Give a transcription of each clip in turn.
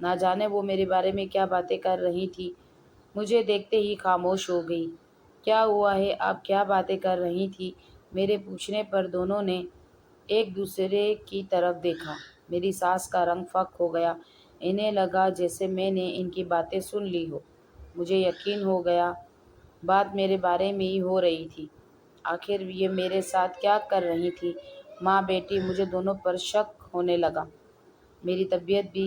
نہ جانے وہ میرے بارے میں کیا باتیں کر رہی تھی، مجھے دیکھتے ہی خاموش ہو گئی۔ کیا ہوا ہے؟ آپ کیا باتیں کر رہی تھی؟ میرے پوچھنے پر دونوں نے ایک دوسرے کی طرف دیکھا۔ میری سانس کا رنگ فک ہو گیا۔ انہیں لگا جیسے میں نے ان کی باتیں سن لی ہو۔ مجھے یقین ہو گیا بات میرے بارے میں ہی ہو رہی تھی۔ آخر یہ میرے ساتھ کیا کر رہی تھی؟ ماں بیٹی مجھے دونوں پر شک ہونے لگا۔ میری طبیعت بھی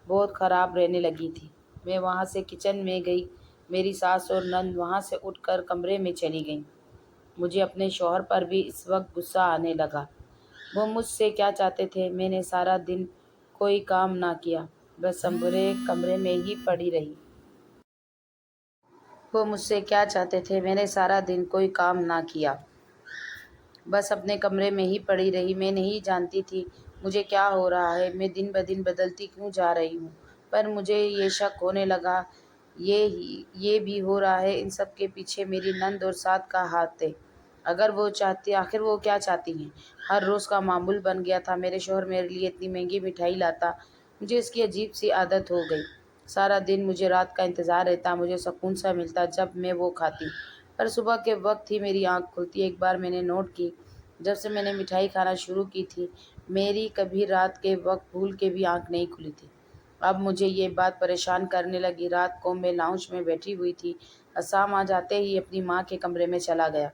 بہت خراب رہنے لگی تھی۔ میں وہاں سے کچن میں گئی۔ میری ساس اور نند وہاں سے اٹھ کر کمرے میں چلی گئیں۔ مجھے اپنے شوہر پر بھی اس وقت غصہ آنے لگا۔ وہ مجھ سے کیا چاہتے تھے؟ میں نے سارا دن کوئی کام نہ کیا، بس اپنے کمرے میں ہی پڑی رہی۔ وہ مجھ سے کیا چاہتے تھے؟ میں نے سارا دن کوئی کام نہ کیا، بس اپنے کمرے میں ہی پڑی رہی۔ میں نہیں جانتی تھی مجھے کیا ہو رہا ہے، میں دن بدن بدلتی کیوں جا رہی ہوں، پر مجھے یہ شک ہونے لگا یہ بھی ہو رہا ہے ان سب کے پیچھے میری نند اور ساس کا ہاتھ ہے۔ آخر وہ کیا چاہتی ہیں؟ ہر روز کا معمول بن گیا تھا۔ میرے شوہر میرے لیے اتنی مہنگی مٹھائی لاتا، مجھے اس کی عجیب سی عادت ہو گئی۔ سارا دن مجھے رات کا انتظار رہتا، مجھے سکون سا ملتا جب میں وہ کھاتی، پر صبح کے وقت ہی میری آنکھ کھلتی۔ ایک بار میں نے نوٹ کی، جب سے میں نے مٹھائی کھانا شروع کی تھی، میری کبھی رات کے وقت بھول کے بھی آنکھ نہیں کھلی تھی۔ اب مجھے یہ بات پریشان کرنے لگی۔ رات کو میں لاؤنج میں بیٹھی ہوئی تھی، حسام آ جاتے ہی اپنی ماں کے کمرے میں چلا گیا۔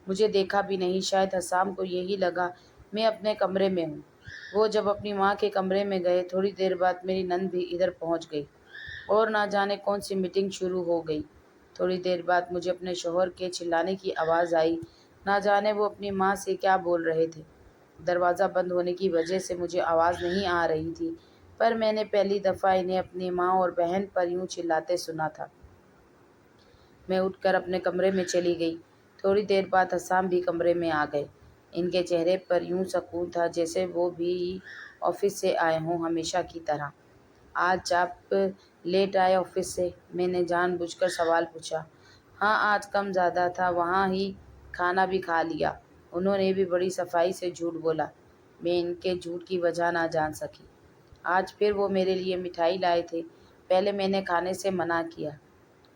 مجھے دیکھا بھی نہیں، شاید حسام کو یہی لگا میں اپنے کمرے میں ہوں۔ وہ جب اپنی ماں کے کمرے میں گئے، تھوڑی دیر بعد میری نند بھی ادھر پہنچ گئی اور نہ جانے کون سی میٹنگ شروع ہو گئی۔ تھوڑی دیر بعد مجھے اپنے شوہر کے چلانے کی آواز آئی۔ نہ جانے وہ اپنی ماں سے کیا بول رہے تھے۔ دروازہ بند ہونے کی وجہ سے مجھے آواز نہیں آ رہی تھی، پر میں نے پہلی دفعہ انہیں اپنی ماں اور بہن پر یوں چلاتے سنا تھا۔ میں اٹھ کر اپنے کمرے میں چلی گئی۔ تھوڑی دیر بعد حسام بھی کمرے میں آ گئے۔ ان کے چہرے پر یوں سکون تھا جیسے وہ بھی آفس سے آئے ہوں ہمیشہ کی طرح۔ آج آپ لیٹ آئے آفس سے؟ میں نے جان بوجھ کر سوال پوچھا۔ ہاں، آج کم زیادہ تھا، وہاں ہی کھانا بھی کھا لیا۔ انہوں نے بھی بڑی صفائی سے جھوٹ بولا۔ میں ان کے جھوٹ کی وجہ نہ جان سکی۔ آج پھر وہ میرے لیے مٹھائی لائے تھے۔ پہلے میں نے کھانے سے منع کیا،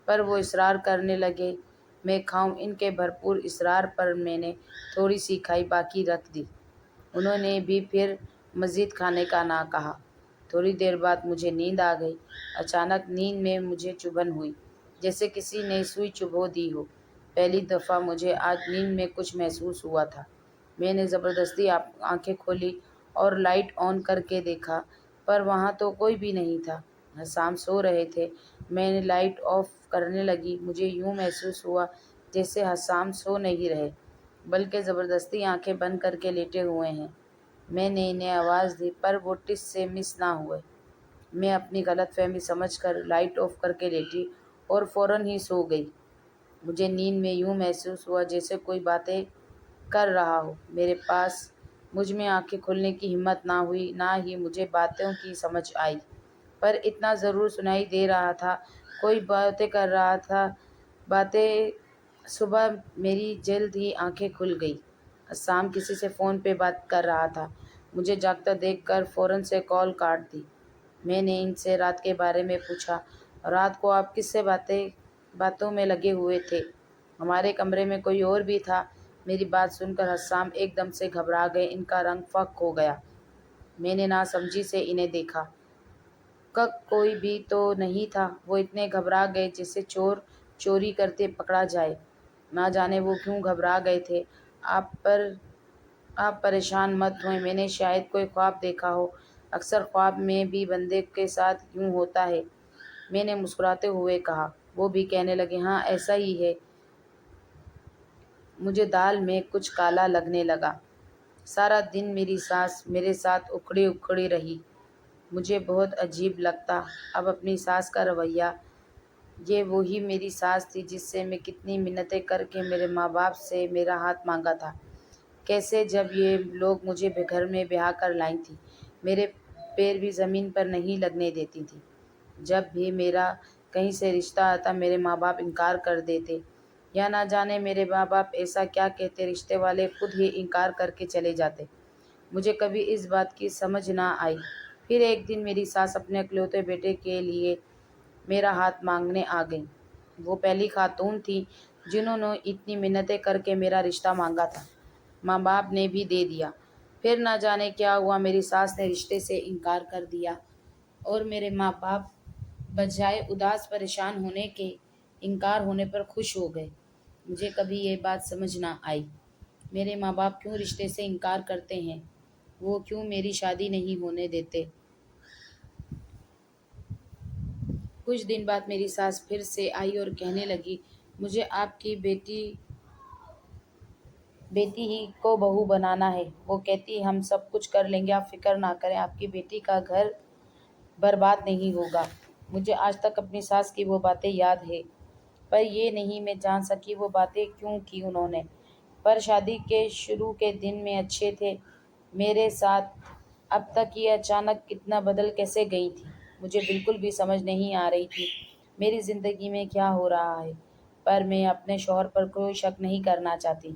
پر وہ اصرار کرنے لگے میں کھاؤں۔ ان کے بھرپور اصرار پر میں نے تھوڑی سی کھائی، باقی رکھ دی۔ انہوں نے بھی پھر مزید کھانے کا نہ کہا۔ تھوڑی دیر بعد مجھے نیند آ گئی۔ اچانک نیند میں مجھے چبھن ہوئی، جیسے کسی نے سوئی چبھو دی ہو۔ پہلی دفعہ مجھے آج نیند میں کچھ محسوس ہوا تھا۔ میں نے زبردستی آنکھیں کھولی اور لائٹ آن کر کے دیکھا، پر وہاں تو کوئی بھی نہیں تھا۔ حسام سو رہے تھے۔ میں نے لائٹ آف کرنے لگی۔ مجھے یوں محسوس ہوا جیسے حسام سو نہیں رہے، بلکہ زبردستی آنکھیں بند کر کے لیٹے ہوئے ہیں۔ میں نے انہیں آواز دی، پر وہ ٹس سے مس نہ ہوئے۔ میں اپنی غلط فہمی سمجھ کر لائٹ آف کر کے لیٹی اور فوراً ہی سو گئی۔ مجھے نیند میں یوں محسوس ہوا جیسے کوئی باتیں کر رہا ہو میرے پاس۔ مجھ میں آنکھیں کھولنے کی ہمت نہ ہوئی، نہ ہی مجھے باتوں کی سمجھ آئی، پر اتنا ضرور سنائی دے رہا تھا کوئی باتیں کر رہا تھا۔ صبح میری جلد ہی آنکھیں کھل گئی۔ حسام کسی سے فون پہ بات کر رہا تھا۔ مجھے جاگتا دیکھ کر فوراً سے کال کاٹ دی۔ میں نے ان سے رات کے بارے میں پوچھا۔ رات کو آپ کس سے باتوں میں لگے ہوئے تھے؟ ہمارے کمرے میں کوئی اور بھی تھا؟ میری بات سن کر حسام ایک دم سے گھبرا گئے۔ ان کا رنگ فک ہو گیا۔ میں نے ناسمجھی سے انہیں دیکھا۔ کوئی بھی تو نہیں تھا۔ وہ اتنے گھبرا گئے جیسے چور چوری کرتے پکڑا جائے۔ نہ جانے وہ کیوں گھبرا گئے تھے۔ آپ پریشان مت ہوئیں، میں نے شاید کوئی خواب دیکھا ہو۔ اکثر خواب میں بھی بندے کے ساتھ یوں ہوتا ہے، میں نے مسکراتے ہوئے کہا۔ وہ بھی کہنے لگے، ہاں ایسا ہی ہے۔ مجھے دال میں کچھ کالا لگنے لگا۔ سارا دن میری ساس میرے ساتھ اکھڑی اکھڑی رہی۔ مجھے بہت عجیب لگتا اب اپنی ساس کا رویہ۔ یہ وہی میری ساس تھی جس سے میں کتنی منتیں کر کے میرے ماں باپ سے میرا ہاتھ مانگا تھا۔ کیسے جب یہ لوگ مجھے گھر میں بیاہ کر لائی تھی، میرے پیر بھی زمین پر نہیں لگنے دیتی تھی۔ جب بھی میرا کہیں سے رشتہ آتا میرے ماں باپ انکار کر دیتے، یا نہ جانے میرے ماں باپ ایسا کیا کہتے، رشتے والے خود ہی انکار کر کے چلے جاتے۔ مجھے کبھی اس بات کی سمجھ نہ آئی پھر ایک دن میری ساس اپنے اکلوتے بیٹے کے لیے میرا ہاتھ مانگنے آ گئیں۔ وہ پہلی خاتون تھی جنہوں نے اتنی منتیں کر کے میرا رشتہ مانگا تھا۔ ماں باپ نے بھی دے دیا۔ پھر نہ جانے کیا ہوا، میری ساس نے رشتے سے انکار کر دیا اور میرے ماں باپ بجائے اداس پریشان ہونے کے انکار ہونے پر خوش ہو گئے۔ مجھے کبھی یہ بات سمجھ نہ آئی، میرے ماں باپ کیوں رشتے سے انکار کرتے ہیں؟ وہ کیوں میری شادی نہیں ہونے دیتے؟ کچھ دن بعد میری ساس پھر سے آئی اور کہنے لگی، مجھے آپ کی بیٹی ہی کو بہو بنانا ہے۔ وہ کہتی، ہم سب کچھ کر لیں گے، آپ فکر نہ کریں، آپ کی بیٹی کا گھر برباد نہیں ہوگا۔ مجھے آج تک اپنی ساس کی وہ باتیں یاد ہیں، پر یہ نہیں میں جان سکی وہ باتیں کیوں کی انہوں نے۔ پر شادی کے شروع کے دن میں اچھے تھے میرے ساتھ، اب تک یہ اچانک اتنا بدل کیسے گئی تھی؟ مجھے بالکل بھی سمجھ نہیں آ رہی تھی میری زندگی میں کیا ہو رہا ہے۔ پر میں اپنے شوہر پر کوئی شک نہیں کرنا چاہتی،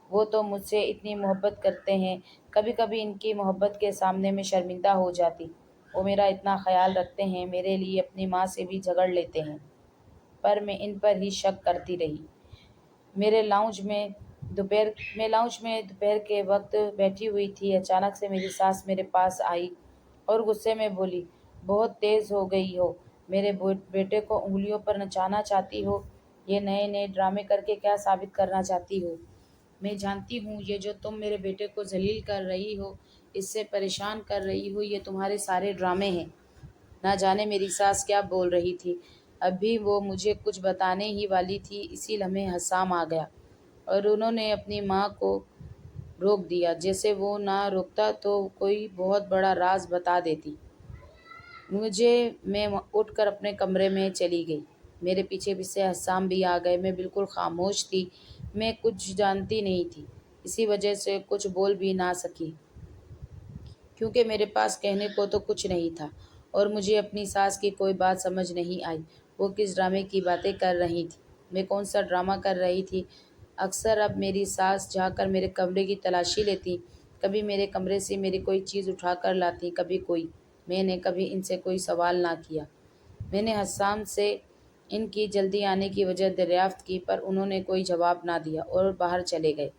وہ تو مجھ سے اتنی محبت کرتے ہیں، کبھی کبھی ان کی محبت کے سامنے میں شرمندہ ہو جاتی۔ وہ میرا اتنا خیال رکھتے ہیں، میرے لیے اپنی ماں سے بھی جھگڑ لیتے ہیں، پر میں ان پر ہی شک کرتی رہی۔ لاؤنج میں دوپہر کے وقت بیٹھی ہوئی تھی، اچانک سے میری ساس میرے پاس آئی اور غصے میں بولی، بہت تیز ہو گئی ہو، میرے بیٹے کو انگلیوں پر نچانا چاہتی ہو، یہ نئے نئے ڈرامے کر کے کیا ثابت کرنا چاہتی ہو؟ میں جانتی ہوں یہ جو تم میرے بیٹے کو ذلیل کر رہی ہو، اس سے پریشان کر رہی ہو، یہ تمہارے سارے ڈرامے ہیں۔ نہ جانے میری ساس کیا بول رہی تھی، ابھی وہ مجھے کچھ بتانے ہی والی تھی، اسی لمحے حسام آ گیا اور انہوں نے اپنی ماں کو روک دیا، جیسے وہ نہ روکتا تو کوئی بہت بڑا راز بتا دیتی۔ میں اٹھ کر اپنے کمرے میں چلی گئی۔ میرے پیچھے پیچھے حسام بھی آ گئے۔ میں بالکل خاموش تھی، میں کچھ جانتی نہیں تھی، اسی وجہ سے کچھ بول بھی نہ سکی، کیونکہ میرے پاس کہنے کو تو کچھ نہیں تھا، اور مجھے اپنی ساس کی کوئی بات سمجھ نہیں آئی۔ وہ کس ڈرامے کی باتیں کر رہی تھی؟ میں کون سا ڈرامہ کر رہی تھی؟ اکثر اب میری ساس جا کر میرے کمرے کی تلاشی لیتی، کبھی میرے کمرے سے میری کوئی چیز اٹھا کر لاتی، کبھی کوئی۔ میں نے کبھی ان سے کوئی سوال نہ کیا۔ میں نے حسام سے ان کی جلدی آنے کی وجہ دریافت کی، پر انہوں نے کوئی جواب نہ دیا اور باہر چلے گئے۔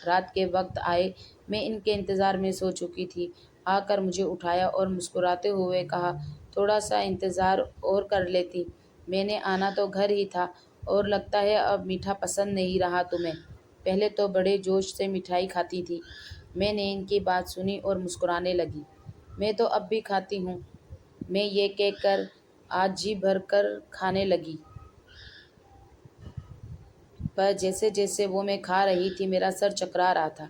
رات کے وقت آئے، میں ان کے انتظار میں سو چکی تھی۔ آ کر مجھے اٹھایا اور مسکراتے ہوئے کہا، تھوڑا سا انتظار اور کر لیتی، میں نے آنا تو گھر ہی تھا، اور لگتا ہے اب میٹھا پسند نہیں رہا تمہیں، پہلے تو بڑے جوش سے مٹھائی کھاتی تھی۔ میں نے ان کی بات سنی اور مسکرانے لگی، میں تو اب بھی کھاتی ہوں، میں یہ کہہ کر آج جی بھر کر کھانے لگی۔ پر جیسے جیسے وہ میں کھا رہی تھی میرا سر چکرا رہا تھا۔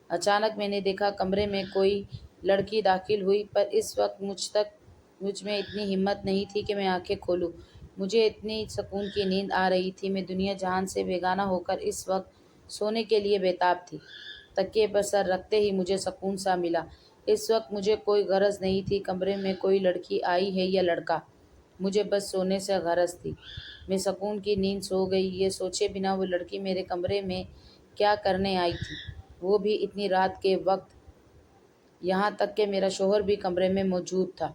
اچانک میں نے دیکھا کمرے میں کوئی لڑکی داخل ہوئی، پر اس وقت مجھ میں اتنی ہمت نہیں تھی کہ میں آنکھیں کھولوں۔ مجھے اتنی سکون کی نیند آ رہی تھی، میں دنیا جہان سے بیگانہ ہو کر اس وقت سونے کے لیے بیتاب تھی۔ تکیے پر سر رکھتے ہی مجھے سکون سا ملا۔ اس وقت مجھے کوئی غرض نہیں تھی کمرے میں کوئی لڑکی آئی ہے یا لڑکا، مجھے بس سونے سے غرض تھی۔ میں سکون کی نیند سو گئی، یہ سوچے بنا وہ لڑکی میرے کمرے میں کیا کرنے آئی تھی، وہ بھی اتنی رات کے وقت، یہاں تک کہ میرا شوہر بھی کمرے میں موجود تھا۔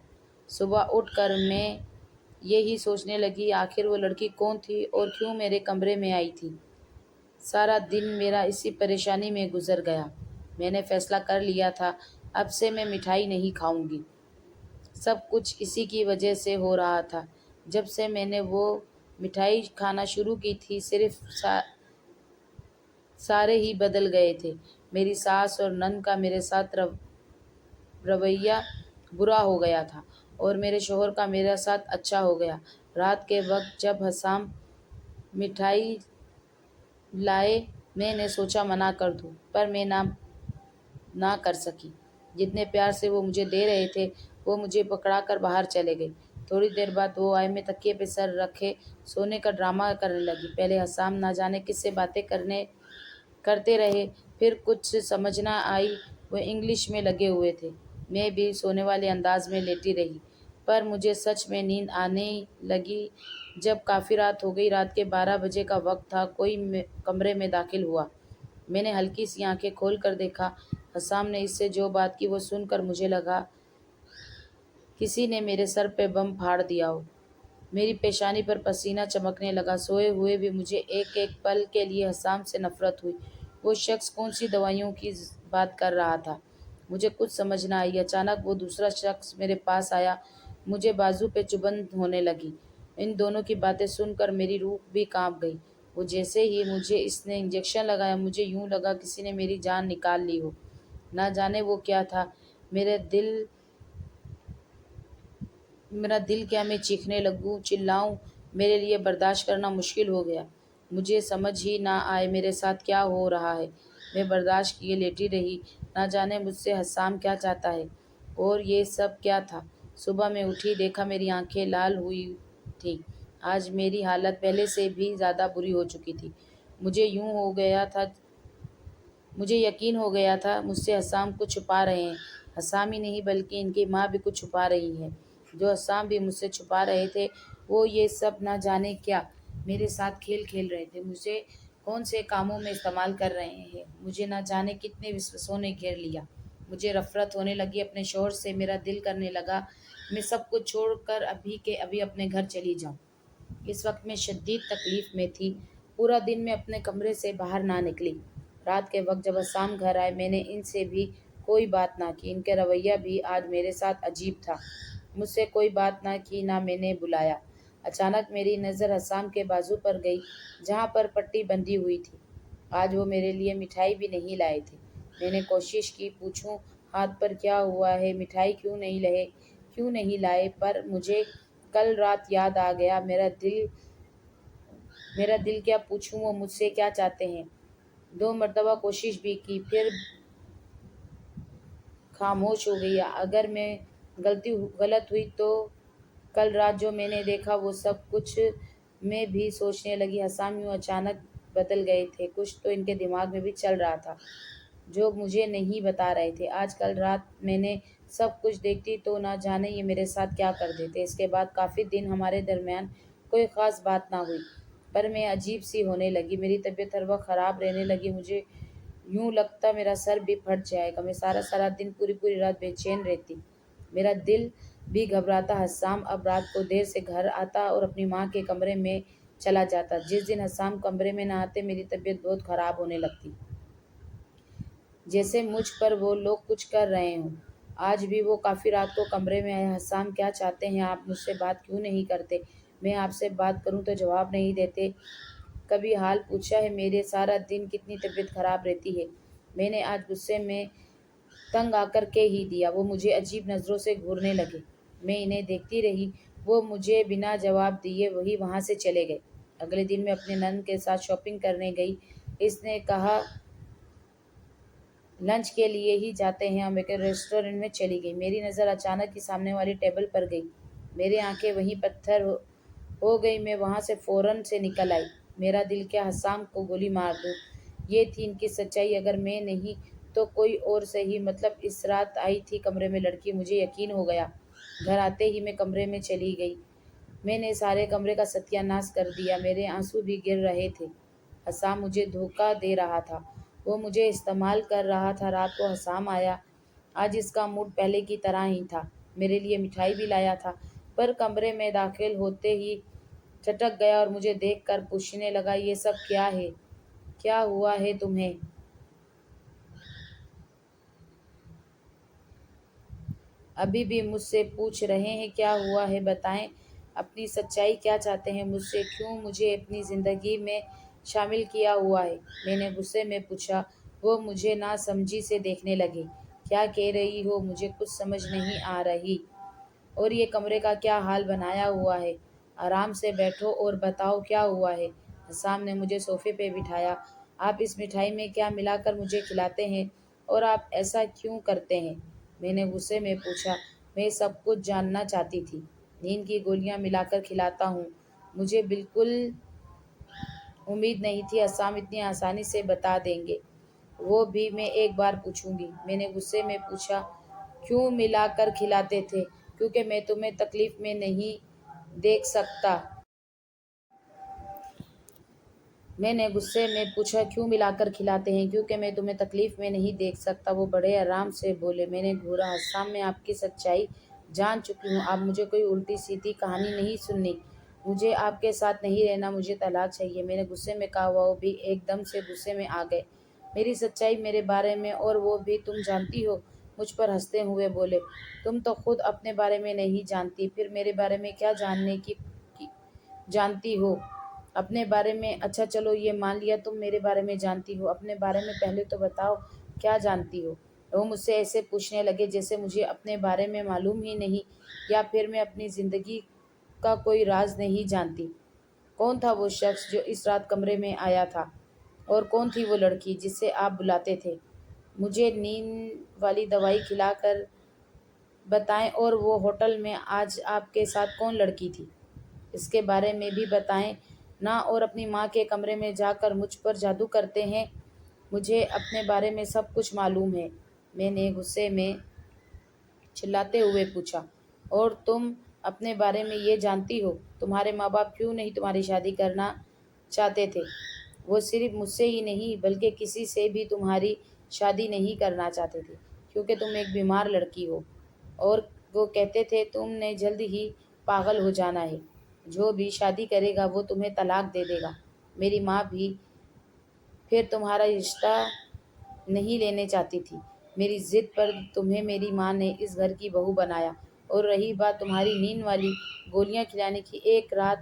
صبح اٹھ کر میں یہی سوچنے لگی، آخر وہ لڑکی کون تھی اور کیوں میرے کمرے میں آئی تھی؟ سارا دن میرا اسی پریشانی میں گزر گیا۔ میں نے فیصلہ کر لیا تھا، اب سے میں مٹھائی نہیں کھاؤں گی۔ سب کچھ اسی کی وجہ سے ہو رہا تھا۔ جب سے میں نے وہ مٹھائی کھانا شروع کی تھی، صرف سارے ہی بدل گئے تھے۔ میری ساس اور نند کا میرے ساتھ رویہ برا ہو گیا تھا، اور میرے شوہر کا میرے ساتھ اچھا ہو گیا۔ رات کے وقت جب حسام مٹھائی لائے، میں نے سوچا منع کر دوں، پر میں نہ کر سکی۔ جتنے پیار سے وہ مجھے دے رہے تھے، وہ مجھے پکڑا کر باہر چلے گئے۔ تھوڑی دیر بعد وہ آئے، میں تکیے پہ سر رکھے سونے کا ڈرامہ کرنے لگی۔ پہلے حسام نہ جانے کس سے باتیں کرتے رہے، پھر کچھ سمجھ نہ آئی، وہ انگلش میں لگے ہوئے تھے۔ میں بھی سونے والے انداز میں لیٹی رہی، پر مجھے سچ میں نیند آنے لگی جب کافی رات ہو گئی۔ رات کے 12 بجے کا وقت تھا، کوئی کمرے میں داخل ہوا۔ میں نے ہلکی سی آنکھیں کھول کر دیکھا، حسام نے اس سے جو بات کی وہ سن کر مجھے لگا کسی نے میرے سر پہ بم پھاڑ دیا ہو۔ میری پیشانی پر پسینہ چمکنے لگا۔ سوئے ہوئے بھی مجھے ایک ایک پل کے لیے حسام سے نفرت ہوئی۔ وہ شخص کون سی دوائیوں کی بات کر رہا تھا؟ مجھے کچھ سمجھ نہ آئی۔ اچانک وہ دوسرا شخص میرے پاس آیا۔ مجھے بازو پہ چبھن ہونے لگی۔ ان دونوں کی باتیں سن کر میری روح بھی کانپ گئی۔ وہ جیسے ہی مجھے اس نے انجیکشن لگایا، مجھے یوں لگا کسی نے میری جان نکال لی ہو۔ نہ جانے وہ کیا تھا۔ میرا دل کیا میں چیخنے لگوں، چلاؤں، میرے لیے برداشت کرنا مشکل ہو گیا۔ مجھے سمجھ ہی نہ آئے میرے ساتھ کیا ہو رہا ہے۔ میں برداشت کیے لیٹی رہی۔ نہ جانے مجھ سے حسام کیا چاہتا ہے اور یہ سب کیا تھا۔ صبح میں اٹھی، دیکھا میری آنکھیں لال ہوئی تھیں۔ آج میری حالت پہلے سے بھی زیادہ بری ہو چکی تھی۔ مجھے یقین ہو گیا تھا مجھ سے حسام کچھ چھپا رہے ہیں۔ حسام ہی نہیں بلکہ ان کی ماں بھی کچھ چھپا رہی ہے۔ جو حسام بھی مجھ سے چھپا رہے تھے وہ یہ سب نہ جانے کیا میرے ساتھ کھیل کھیل رہے تھے۔ مجھے کون سے کاموں میں استعمال کر رہے ہیں۔ مجھے نہ جانے کتنے وسوسوں نے گھیر لیا۔ مجھے نفرت ہونے لگی اپنے شوہر سے۔ میرا دل کرنے لگا میں سب کچھ چھوڑ کر ابھی کے ابھی اپنے گھر چلی جاؤں۔ اس وقت میں شدید تکلیف میں تھی۔ پورا دن میں اپنے کمرے سے باہر نہ نکلی۔ رات کے وقت جب حسام گھر آئے، میں نے ان سے بھی کوئی بات نہ کی۔ ان کا رویہ بھی آج میرے ساتھ عجیب تھا۔ مجھ سے کوئی بات نہ کی، نہ میں نے بلایا۔ اچانک میری نظر حسام کے بازو پر گئی جہاں پر پٹی بندھی ہوئی تھی۔ آج وہ میرے لیے مٹھائی بھی نہیں لائے تھے۔ میں نے کوشش کی پوچھوں ہاتھ پر کیا ہوا ہے، مٹھائی کیوں نہیں لائے، پر مجھے کل رات یاد آ گیا۔ میرا دل کیا پوچھوں وہ مجھ سے کیا چاہتے ہیں۔ 2 مرتبہ کوشش بھی کی، پھر خاموش ہو گئی۔ اگر میں غلط ہوئی تو کل رات جو میں نے دیکھا وہ سب کچھ میں بھی سوچنے لگی۔ حسام یوں اچانک بدل گئے تھے، کچھ تو ان کے دماغ میں بھی چل رہا تھا جو مجھے نہیں بتا رہے تھے۔ آج کل رات میں نے سب کچھ دیکھتی تو نہ جانے یہ میرے ساتھ کیا کر دیتے۔ اس کے بعد کافی دن ہمارے درمیان کوئی خاص بات نہ ہوئی، پر میں عجیب سی ہونے لگی۔ میری طبیعت ہر وقت خراب رہنے لگی۔ مجھے یوں لگتا میرا سر بھی پھٹ جائے گا۔ میں سارا دن پوری رات بے چین رہتی۔ میرا دل بھی گھبراتا۔ حسام اب رات کو دیر سے گھر آتا اور اپنی ماں کے کمرے میں چلا جاتا۔ جس دن حسام کمرے میں نہ آتے میری طبیعت بہت خراب ہونے لگتی، جیسے مجھ پر وہ لوگ کچھ کر رہے ہوں۔ آج بھی وہ کافی رات کو کمرے میں آئے۔ حسام کیا چاہتے ہیں آپ؟ مجھ سے بات کیوں نہیں کرتے؟ میں آپ سے بات کروں تو جواب نہیں دیتے۔ کبھی حال پوچھا ہے میرے؟ سارا دن کتنی طبیعت خراب رہتی ہے۔ میں نے آج غصے میں تنگ آ کر کہہ ہی دیا۔ وہ مجھے عجیب نظروں سے گھورنے لگے۔ میں انہیں دیکھتی رہی۔ وہ مجھے بنا جواب دیے وہاں سے چلے گئے۔ اگلے دن میں اپنے نند کے ساتھ شاپنگ کرنے گئی۔ اس نے کہا لنچ کے لیے ہی جاتے ہیں۔ ہم ایک ریسٹورینٹ میں چلی گئی۔ میری نظر اچانک ہی سامنے والی ٹیبل پر گئی۔ میری آنکھیں وہیں پتھر ہو گئی۔ میں وہاں سے فوراً سے نکل آئی۔ میرا دل کیا حسام کو گولی مار دوں۔ یہ تھی ان کی سچائی۔ اگر میں نہیں تو کوئی اور صحیح، مطلب اس رات آئی تھی کمرے میں لڑکی۔ مجھے یقین ہو گیا۔ گھر آتے ہی میں کمرے میں چلی گئی۔ میں نے سارے کمرے کا ستیہ ناش کر دیا۔ میرے آنسو بھی گر رہے تھے۔ حسام مجھے دھوکہ دے رہا تھا۔ وہ مجھے استعمال کر رہا تھا۔ رات کو حسام آیا۔ آج اس کا موڈ پہلے کی طرح ہی تھا۔ میرے لیے مٹھائی بھی لایا تھا، پر کمرے میں داخل ہوتے ہی چھٹک گیا اور مجھے دیکھ کر پوچھنے لگا یہ سب کیا ہے؟ کیا ہوا ہے تمہیں؟ ابھی بھی مجھ سے پوچھ رہے ہیں کیا ہوا ہے؟ بتائیں اپنی سچائی کیا چاہتے ہیں مجھ سے؟ کیوں مجھے اپنی زندگی میں شامل کیا ہوا ہے؟ میں نے غصے میں پوچھا۔ وہ مجھے نہ سمجھی سے دیکھنے لگے۔ کیا کہہ رہی ہو؟ مجھے کچھ سمجھ نہیں آ رہی۔ اور یہ کمرے کا کیا حال بنایا ہوا ہے؟ آرام سے بیٹھو اور بتاؤ کیا ہوا ہے؟ حسام نے مجھے صوفے پہ بٹھایا۔ آپ اس مٹھائی میں کیا ملا کر مجھے کھلاتے ہیں اور آپ ایسا کیوں کرتے ہیں؟ میں نے غصے میں پوچھا۔ میں سب کچھ جاننا چاہتی تھی۔ نیند کی گولیاں ملا کر کھلاتا ہوں۔ مجھے بالکل امید نہیں تھی حسام اتنی آسانی سے بتا دیں گے۔ وہ بھی میں ایک بار پوچھوں گی؟ میں نے غصے میں پوچھا۔ کیوں ملا کر کھلاتے تھے؟ کیونکہ میں تمہیں تکلیف میں نہیں دیکھ سکتا۔ میں نے غصے میں پوچھا۔ کیوں ملا کر کھلاتے ہیں؟ کیونکہ میں تمہیں تکلیف میں نہیں دیکھ سکتا۔ وہ بڑے آرام سے بولے۔ میں نے گھورا۔ حسام میں آپ کی سچائی جان چکی ہوں آپ مجھے کوئی الٹی سیدھی کہانی نہیں سننی، مجھے آپ کے ساتھ نہیں رہنا، مجھے طلاق چاہیے۔ میں نے غصے میں کہا۔ وہ بھی ایک دم سے غصے میں آ گئے میری سچائی میرے بارے میں، اور وہ بھی تم جانتی ہو۔ مجھ پر ہنستے ہوئے بولے، تم تو خود اپنے بارے میں نہیں جانتی، پھر میرے بارے میں کیا جاننے کی جانتی ہو؟ اپنے بارے میں؟ اچھا چلو یہ مان لیا تم میرے بارے میں جانتی ہو، اپنے بارے میں پہلے تو بتاؤ کیا جانتی ہو؟ وہ مجھ سے ایسے پوچھنے لگے جیسے مجھے اپنے بارے میں معلوم ہی نہیں، یا پھر میں اپنی زندگی کا کوئی راز نہیں جانتی۔ کون تھا وہ شخص جو اس رات کمرے میں آیا تھا، اور کون تھی وہ لڑکی جسے آپ بلاتے تھے؟ مجھے نیند والی دوائی کھلا کر بتائیں، اور وہ ہوٹل میں آج آپ کے ساتھ کون لڑکی تھی اس کے بارے میں بھی بتائیں نا، اور اپنی ماں کے کمرے میں جا کر مجھ پر جادو کرتے ہیں۔ مجھے اپنے بارے میں سب کچھ معلوم ہے، میں نے غصے میں چلاتے ہوئے پوچھا۔ اور تم اپنے بارے میں یہ جانتی ہو تمہارے ماں باپ کیوں نہیں تمہاری شادی کرنا چاہتے تھے؟ وہ صرف مجھ سے ہی نہیں بلکہ کسی سے بھی تمہاری شادی نہیں کرنا چاہتے تھے، کیونکہ تم ایک بیمار لڑکی ہو، اور وہ کہتے تھے تم نے جلد ہی پاگل ہو جانا ہے، جو بھی شادی کرے گا وہ تمہیں طلاق دے دے گا۔ میری ماں بھی پھر تمہارا رشتہ نہیں لینے چاہتی تھی، میری ضد پر تمہیں میری ماں نے اس گھر کی بہو بنایا۔ اور رہی بات تمہاری نیند والی گولیاں کھلانے کی، ایک رات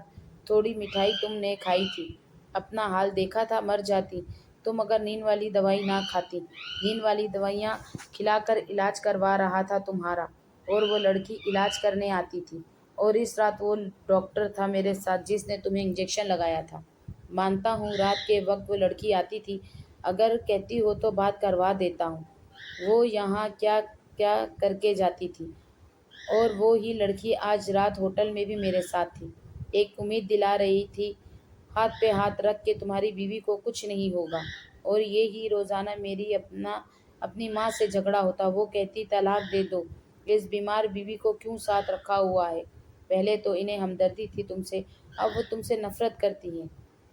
تھوڑی مٹھائی تم نے کھائی تھی، اپنا حال دیکھا تھا، مر جاتی تم اگر نیند والی دوائی نہ کھاتی۔ نیند والی دوائیاں کھلا کر علاج کروا رہا تھا تمہارا، اور وہ لڑکی علاج کرنے آتی تھی، اور اس رات وہ ڈاکٹر تھا میرے ساتھ جس نے تمہیں انجیکشن لگایا تھا۔ مانتا ہوں رات کے وقت وہ لڑکی آتی تھی، اگر کہتی ہو تو بات کروا دیتا ہوں وہ یہاں کیا کیا کر کے جاتی تھی، اور وہ ہی لڑکی آج رات ہوٹل میں بھی میرے ساتھ تھی، ایک امید دلا رہی تھی ہاتھ پہ ہاتھ رکھ کے تمہاری بیوی کو کچھ نہیں ہوگا۔ اور یہی روزانہ میری اپنی ماں سے جھگڑا ہوتا، وہ کہتی طلاق دے دو، اس بیمار بیوی کو کیوں ساتھ رکھا ہوا ہے؟ پہلے تو انہیں ہمدردی تھی تم سے، اب وہ تم سے نفرت کرتی ہیں،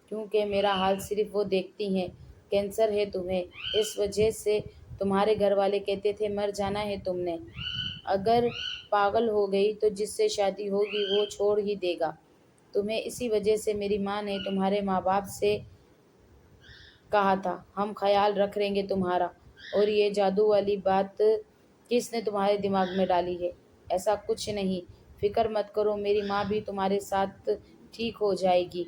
کیونکہ میرا حال صرف وہ دیکھتی ہیں۔ کینسر ہے تمہیں، اس وجہ سے تمہارے گھر والے کہتے تھے مر جانا ہے تم نے، اگر پاگل ہو گئی تو جس سے شادی ہوگی وہ چھوڑ ہی دے گا تمہیں۔ اسی وجہ سے میری ماں نے تمہارے ماں باپ سے کہا تھا ہم خیال رکھ گے تمہارا۔ اور یہ جادو والی بات کس نے تمہارے دماغ میں ڈالی ہے؟ ایسا کچھ نہیں، فکر مت کرو، میری ماں بھی تمہارے ساتھ ٹھیک ہو جائے گی۔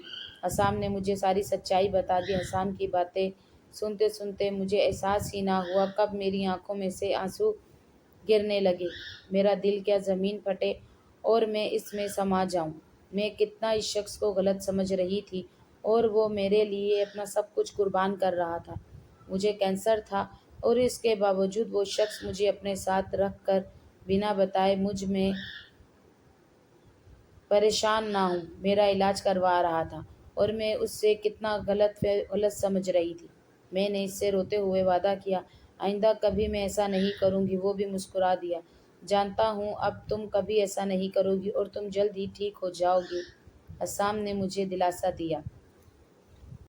حسام نے مجھے ساری سچائی بتا دی۔ حسام کی باتیں سنتے سنتے مجھے احساس ہی نہ ہوا کب میری آنکھوں میں سے آنسو گرنے لگے، میرا دل کیا زمین پھٹے اور میں اس میں سما جاؤں۔ میں کتنا اس شخص کو غلط سمجھ رہی تھی، اور وہ میرے لیے اپنا سب کچھ قربان کر رہا تھا۔ مجھے کینسر تھا، اور اس کے باوجود وہ شخص مجھے اپنے ساتھ رکھ کر بنا بتائے مجھ میں پریشان نہ ہوں میرا علاج کروا رہا تھا، اور میں اس سے کتنا غلط سمجھ رہی تھی۔ میں نے اس سے روتے ہوئے وعدہ کیا آئندہ کبھی میں ایسا نہیں کروں گی۔ وہ بھی مسکرا دیا۔ جانتا ہوں اب تم کبھی ایسا نہیں کرو گی، اور تم جلد ہی ٹھیک ہو جاؤ گی، حسام نے مجھے دلاسا دیا۔